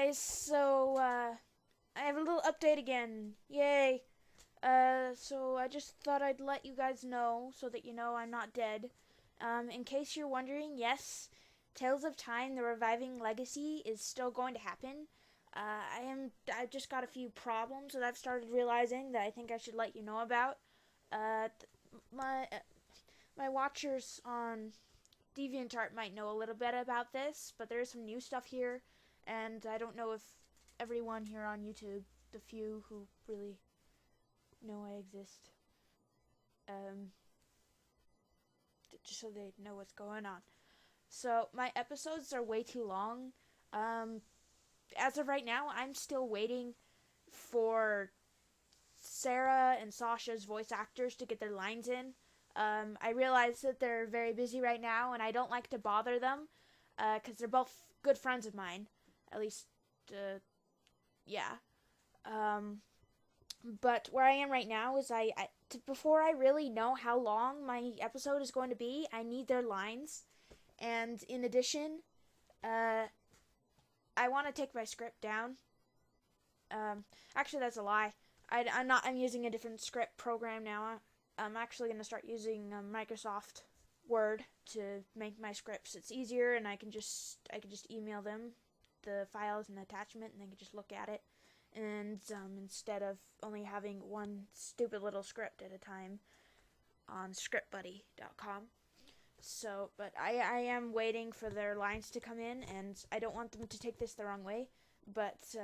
guys, so I have a little update again. Yay. So I just thought I'd let you guys know so that you know I'm not dead. In case you're wondering, yes, Tales of Time, the Reviving Legacy is still going to happen. I've just got a few problems that I've started realizing that I think I should let you know about. Uh, my my watchers on DeviantArt might know a little bit about this, but there is some new stuff here, and I don't know if everyone here on YouTube, the few who really know I exist, just so they know what's going on. So my episodes are way too long. Um, as of right now, I'm still waiting for Sarah and Sasha's voice actors to get their lines in. I realize that they're very busy right now, and I don't like to bother them, because they're both good friends of mine. At least, yeah. Um, but where I am right now is before I really know how long my episode is going to be, I need their lines. And in addition, uh, I want to take my script down. Actually, that's a lie. I'm using a different script program now. I'm actually going to start using Microsoft Word to make my scripts. It's easier, and I can just email them the files and the attachment, and they can just look at it. And instead of only having one stupid little script at a time on scriptbuddy.com. So, but I am waiting for their lines to come in, and I don't want them to take this the wrong way, but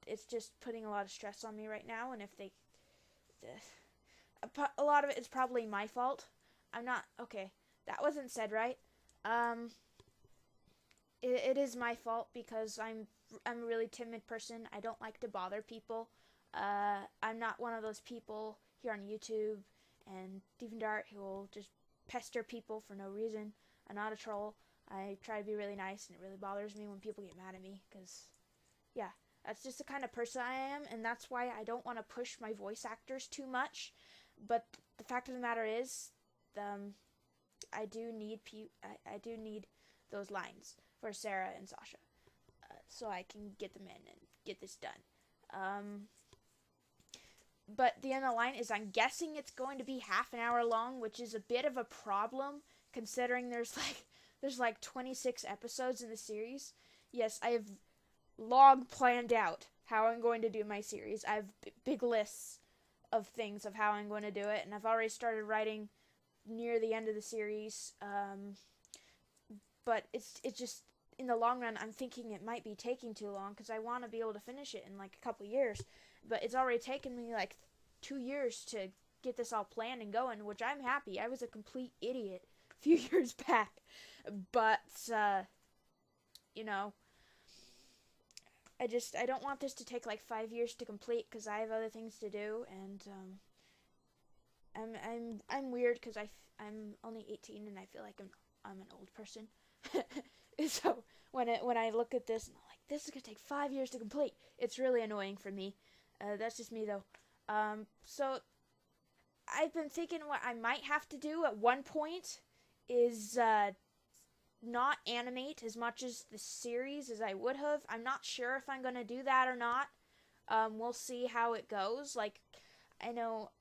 it's just putting a lot of stress on me right now, and if they... a lot of it is probably my fault. I'm not... Okay, that wasn't said right. It is my fault because I'm a really timid person. I don't like to bother people. I'm not one of those people here on YouTube and DeviantArt who will just pester people for no reason. I'm not a troll. I try to be really nice, and it really bothers me when people get mad at me because, yeah, that's just the kind of person I am, and that's why I don't want to push my voice actors too much. But the fact of the matter is, I do need those lines for Sarah and Sasha, so I can get them in and get this done. But the end of the line is I'm guessing it's going to be half an hour long, which is a bit of a problem considering there's like 26 episodes in the series. Yes, I have long planned out how I'm going to do my series. I have big lists of things of how I'm going to do it, and I've already started writing near the end of the series. But it's just in the long run, I'm thinking it might be taking too long because I want to be able to finish it in like a couple years. But it's already taken me like 2 years to get this all planned and going, which I'm happy. I was a complete idiot a few years back. But, you know, I don't want this to take like 5 years to complete because I have other things to do, and I'm weird because I'm only 18 and I feel like I'm an old person. So when I look at this and I'm like, this is gonna take 5 years to complete, it's really annoying for me. That's just me though. So I've been thinking what I might have to do at one point is not animate as much as the series as I would have. I'm not sure if I'm gonna do that or not. We'll see how it goes. Like, I know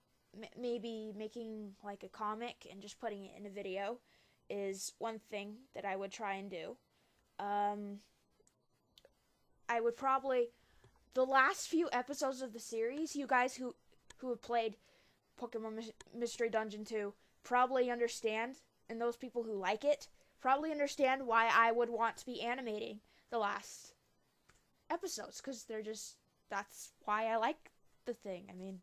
maybe making like a comic and just putting it in a video is one thing that I would try and do. I would probably... The last few episodes of the series, you guys who have played Pokemon Mystery Dungeon 2 probably understand, and those people who like it probably understand why I would want to be animating the last episodes, because that's why I like the thing. I mean,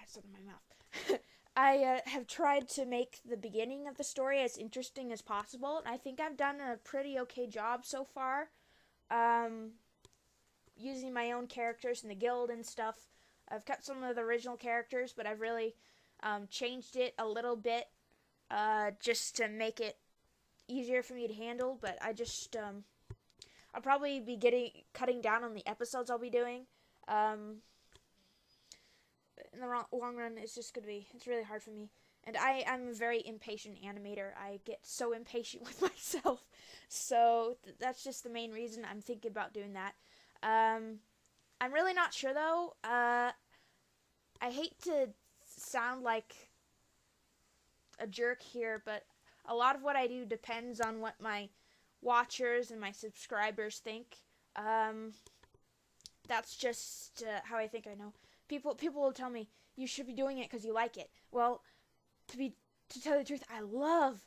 something in my mouth. I have tried to make the beginning of the story as interesting as possible, and I think I've done a pretty okay job so far. Using my own characters in the guild and stuff. I've kept some of the original characters, but I've really changed it a little bit just to make it easier for me to handle. But I'll probably be cutting down on the episodes I'll be doing. In the long run, it's really hard for me. And I'm a very impatient animator. I get so impatient with myself. So that's just the main reason I'm thinking about doing that. I'm really not sure though. I hate to sound like a jerk here, but a lot of what I do depends on what my watchers and my subscribers think. That's just how I think. I know people will tell me you should be doing it because you like it. Well, to tell you the truth, I love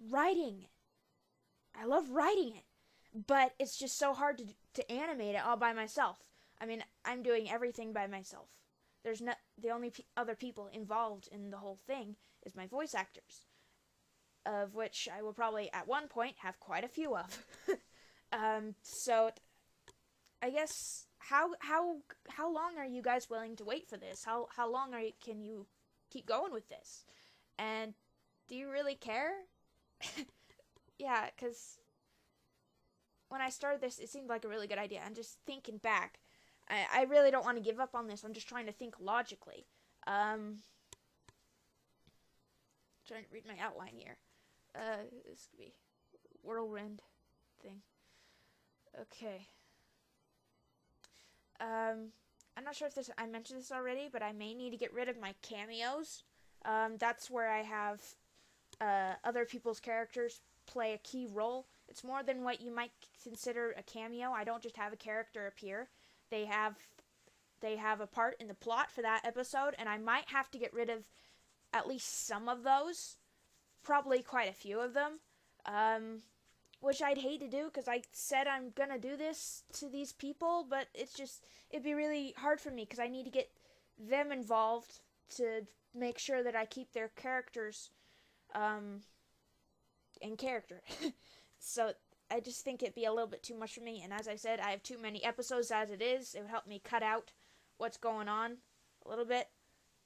writing. I love writing it, but it's just so hard to animate it all by myself. I mean, I'm doing everything by myself. There's not the only other people involved in the whole thing is my voice actors, of which I will probably at one point have quite a few of. So I guess how long are you guys willing to wait for this? How long can you keep going with this? And do you really care? Yeah, because when I started this, it seemed like a really good idea. And just thinking back, I really don't want to give up on this. I'm just trying to think logically. Trying to read my outline here. This could be whirlwind thing. Okay. I'm not sure if I mentioned this already, but I may need to get rid of my cameos. That's where I have other people's characters play a key role. It's more than what you might consider a cameo. I don't just have a character appear. They have a part in the plot for that episode, and I might have to get rid of at least some of those. Probably quite a few of them. Which I'd hate to do because I said I'm gonna do this to these people, but it'd be really hard for me because I need to get them involved to make sure that I keep their characters in character. So I just think it'd be a little bit too much for me, and as I said, I have too many episodes as it is. It would help me cut out what's going on a little bit.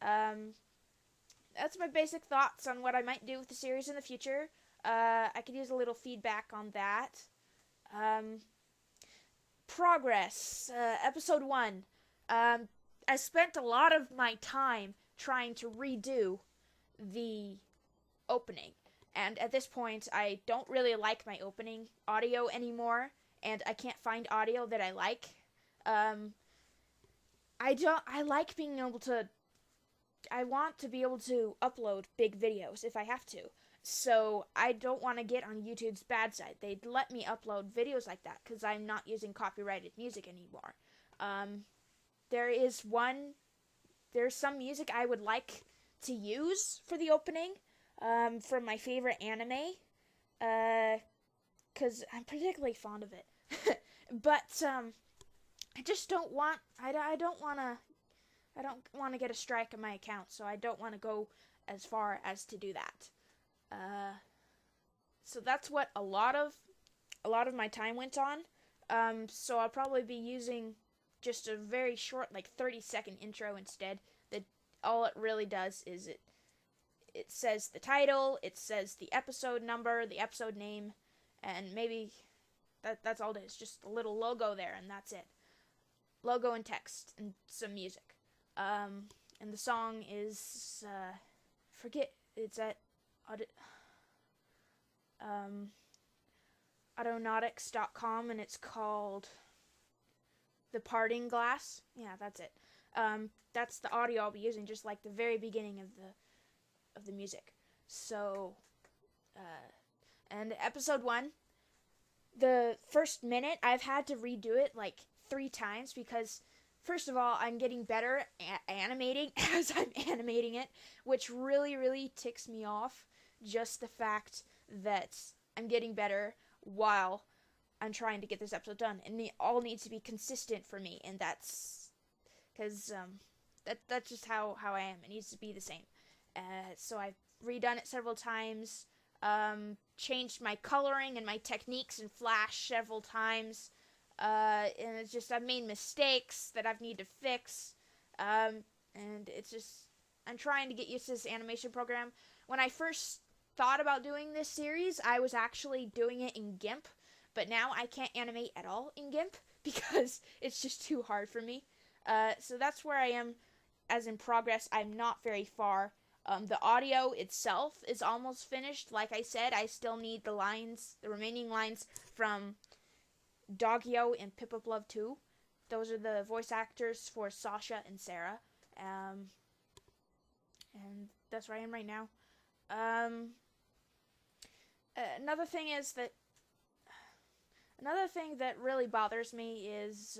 That's my basic thoughts on what I might do with the series in the future. I could use a little feedback on that. Progress. Episode 1. I spent a lot of my time trying to redo the opening. And at this point, I don't really like my opening audio anymore. And I can't find audio that I like. I like being able to... I want to be able to upload big videos if I have to. So I don't want to get on YouTube's bad side. They'd let me upload videos like that because I'm not using copyrighted music anymore. There's some music I would like to use for the opening from my favorite anime because I'm particularly fond of it. But I just don't want I don't want to get a strike on my account, so I don't want to go as far as to do that. So that's what a lot of my time went on. So I'll probably be using just a very short, like 30-second intro instead. That all it really does is it says the title, it says the episode number, the episode name, and maybe that's all it is. Just a little logo there, and that's it. Logo and text and some music. And the song is it's at autonautics.com, and it's called The Parting Glass. Yeah, that's it. That's the audio I'll be using, just like the very beginning of the music. So, and episode 1, the first minute, I've had to redo it like 3 times because, first of all, I'm getting better at animating as I'm animating it, which really, really ticks me off. Just the fact that I'm getting better while I'm trying to get this episode done. And it all needs to be consistent for me, and that's because that's just how I am. It needs to be the same. So I've redone it several times, changed my coloring and my techniques in Flash several times. And it's just I've made mistakes that I've need to fix, and it's just I'm trying to get used to this animation program. When I first thought about doing this series, I was actually doing it in GIMP, but now I can't animate at all in GIMP because it's just too hard for me. So that's where I am as in progress. I'm not very far. The audio itself is almost finished. Like I said, I still need the remaining lines from Doggio and Pip of Love 2. Those are the voice actors for Sasha and Sarah. And that's where I am right now. Another thing that really bothers me is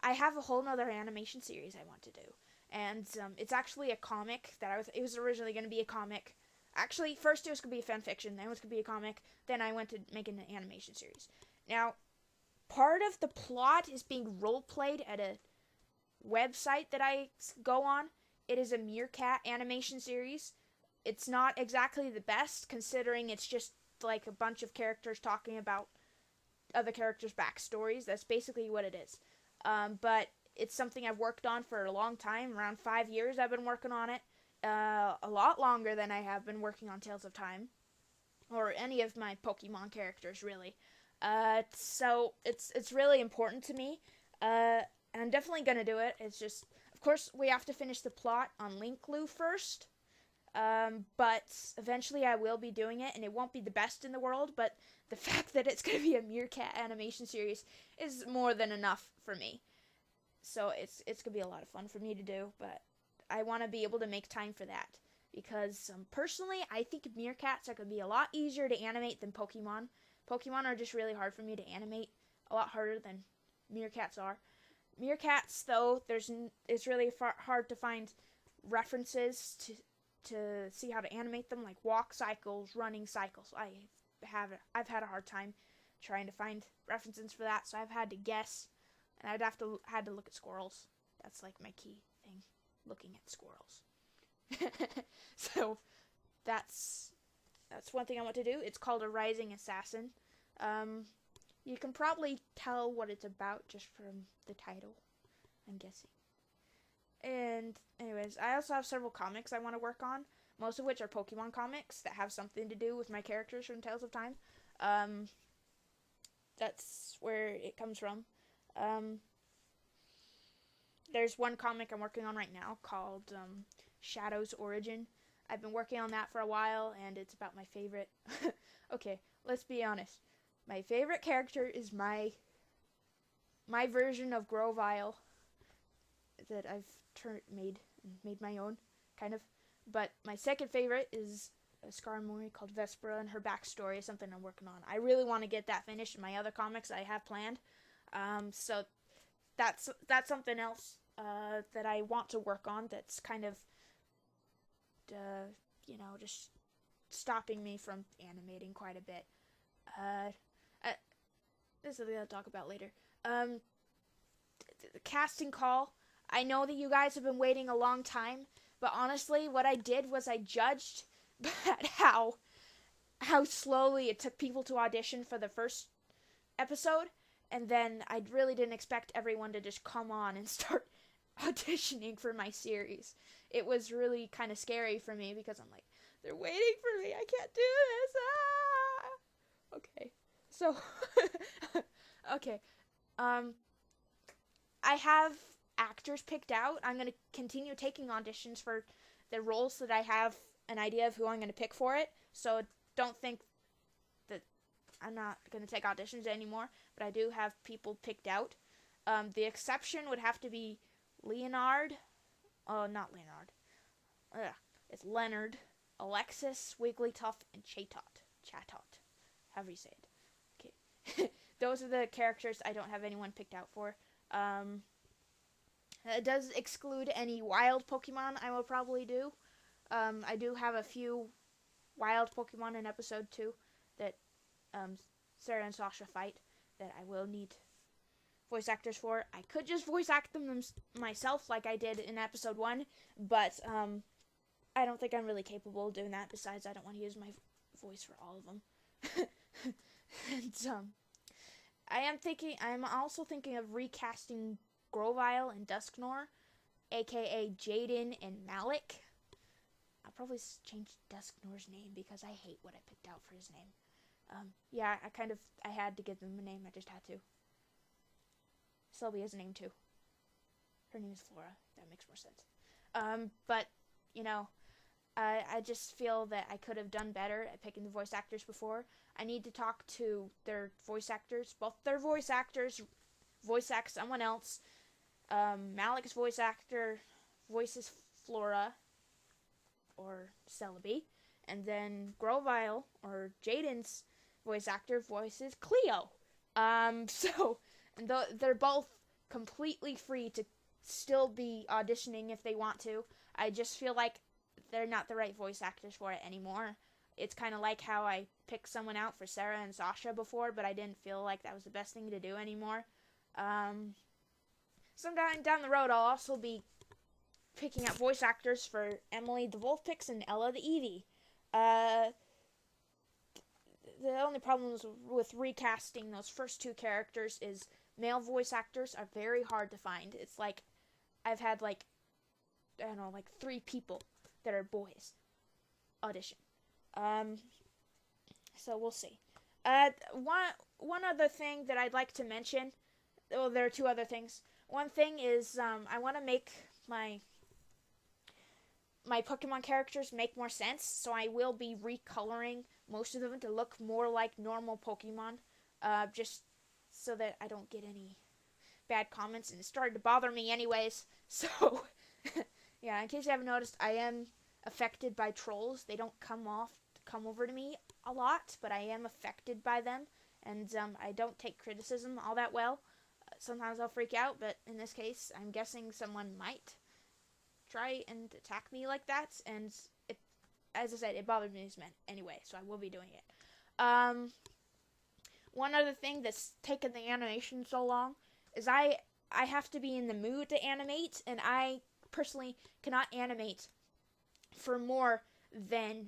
I have a whole nother animation series I want to do. And it's actually a comic it was originally going to be a comic. Actually, first it was going to be a fan fiction, then it was going to be a comic, then I went to make an animation series. Now, part of the plot is being role-played at a website that I go on. It is a Meerkat animation series. It's not exactly the best, considering it's just like a bunch of characters talking about other characters' backstories. That's basically what it is. But it's something I've worked on for a long time. Around 5 years I've been working on it. A lot longer than I have been working on Tales of Time. Or any of my Pokemon characters, really. So it's really important to me. And I'm definitely gonna do it. It's just, of course, we have to finish the plot on Linklu first. But eventually I will be doing it, and it won't be the best in the world, but the fact that it's going to be a Meerkat animation series is more than enough for me. So it's going to be a lot of fun for me to do, but I want to be able to make time for that. Because, personally, I think Meerkats are going to be a lot easier to animate than Pokemon. Pokemon are just really hard for me to animate, a lot harder than Meerkats are. Meerkats, though, it's really hard to find references to see how to animate them, like walk cycles, running cycles. I've had a hard time trying to find references for that, so I've had to guess, and had to look at squirrels. That's like my key thing, looking at squirrels. So that's one thing I want to do. It's called A Rising Assassin. You can probably tell what it's about just from the title, I'm guessing. And anyways, I also have several comics I want to work on, most of which are Pokemon comics that have something to do with my characters from Tales of Time. That's where it comes from. There's one comic I'm working on right now called Shadow's Origin. I've been working on that for a while, and it's about my favorite. Okay, let's be honest. My favorite character is my version of Grovyle that I've made my own, kind of. But my second favorite is a Skarmory called Vespera, and her backstory is something I'm working on. I really want to get that finished in my other comics I have planned. So that's something else that I want to work on. That's kind of, just stopping me from animating quite a bit. This is something I'll talk about later. The casting call. I know that you guys have been waiting a long time, but honestly, what I did was I judged how slowly it took people to audition for the first episode, and then I really didn't expect everyone to just come on and start auditioning for my series. It was really kind of scary for me because I'm like, they're waiting for me. I can't do this. Okay. So, okay. I have actors picked out. I'm going to continue taking auditions for the roles that I have an idea of who I'm going to pick for it. So don't think that I'm not going to take auditions anymore, but I do have people picked out. The exception would have to be Leonard. Oh, not Leonard. It's Leonard, Alexis, Wigglytuff, and Chatot. However you say it. Okay. Those are the characters I don't have anyone picked out for. It does exclude any wild Pokemon I will probably do. I do have a few wild Pokemon in episode 2 that Sarah and Sasha fight that I will need voice actors for. I could just voice act them myself like I did in episode 1, but I don't think I'm really capable of doing that. Besides, I don't want to use my voice for all of them. And I'm also thinking of recasting Grovyle and Dusknoir, aka Jaden and Malik. I'll probably change Dusknoir's name because I hate what I picked out for his name. Yeah, I had to give them a name. I just had to. Sylvie has a name too. Her name is Flora. That makes more sense. But I just feel that I could have done better at picking the voice actors before. I need to talk to their voice actors. Both their voice actors voice act someone else. Malik's voice actor voices Flora or Celebi, and then Grovile or Jaden's voice actor voices Cleo. So and they're both completely free to still be auditioning if they want to. I just feel like they're not the right voice actors for it anymore. It's kind of like how I picked someone out for Sarah and Sasha before, but I didn't feel like that was the best thing to do anymore. Sometime down the road, I'll also be picking out voice actors for Emily the Wolfpix and Ella the Eevee. The only problems with recasting those first two characters is male voice actors are very hard to find. It's like I've had like 3 people that are boys audition. So we'll see. One other thing that I'd like to mention. Well, there are 2 other things. One thing is I want to make my Pokemon characters make more sense, so I will be recoloring most of them to look more like normal Pokemon, just so that I don't get any bad comments, and it started to bother me anyways, so, yeah, in case you haven't noticed, I am affected by trolls. They don't come over to me a lot, but I am affected by them, and I don't take criticism all that well. Sometimes I'll freak out, but in this case, I'm guessing someone might try and attack me like that, and as I said, it bothered me anyway, so I will be doing it. One other thing that's taken the animation so long is I have to be in the mood to animate, and I personally cannot animate for more than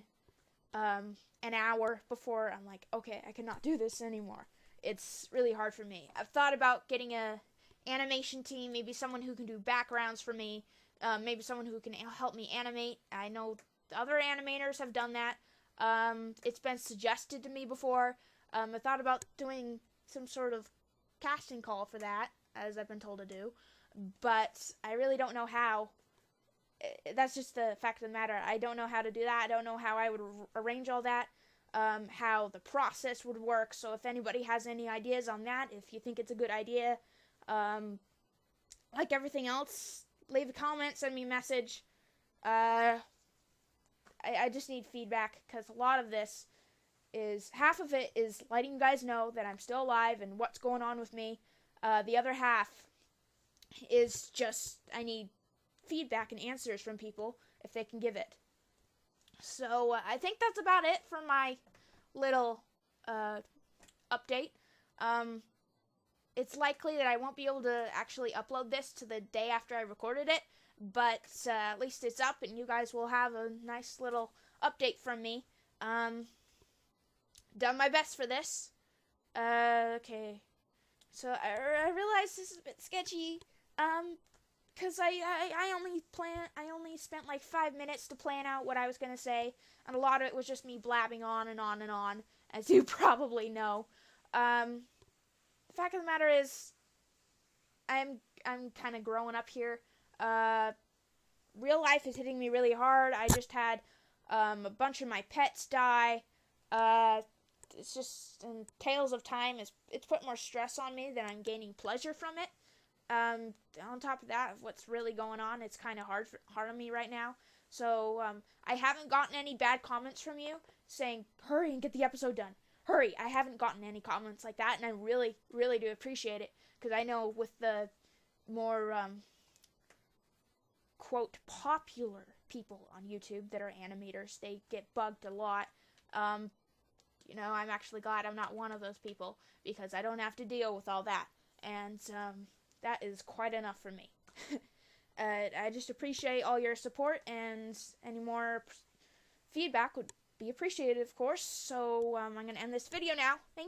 an hour before I'm like, okay, I cannot do this anymore. It's really hard for me. I've thought about getting a animation team, maybe someone who can do backgrounds for me, maybe someone who can help me animate. I know other animators have done that. It's been suggested to me before. I thought about doing some sort of casting call for that, as I've been told to do, but I really don't know how. That's just the fact of the matter. I don't know how to do that. I don't know how I would arrange all that, how the process would work. So if anybody has any ideas on that, if you think it's a good idea, like everything else, leave a comment, send me a message. I just need feedback, because a lot of this is, half of it is letting you guys know that I'm still alive and what's going on with me. The other half is just, I need feedback and answers from people if they can give it. So I think that's about it for my little update. It's likely that I won't be able to actually upload this to the day after I recorded it, but at least it's up and you guys will have a nice little update from me. Done my best for this. Okay. So I realize this is a bit sketchy, because I only spent like 5 minutes to plan out what I was going to say, and a lot of it was just me blabbing on and on and on, as you probably know. The fact of the matter is, I'm kind of growing up here. Real life is hitting me really hard. I just had a bunch of my pets die. It's just, and Tales of Time it's put more stress on me than I'm gaining pleasure from it. On top of that, what's really going on, it's kind of hard on me right now. So, I haven't gotten any bad comments from you saying, hurry and get the episode done. Hurry. I haven't gotten any comments like that, and I really, really do appreciate it, because I know with the more, quote, popular people on YouTube that are animators, they get bugged a lot. I'm actually glad I'm not one of those people, because I don't have to deal with all that. And, that is quite enough for me. I just appreciate all your support, and any more feedback would be appreciated, of course. So, I'm going to end this video now. Thank you.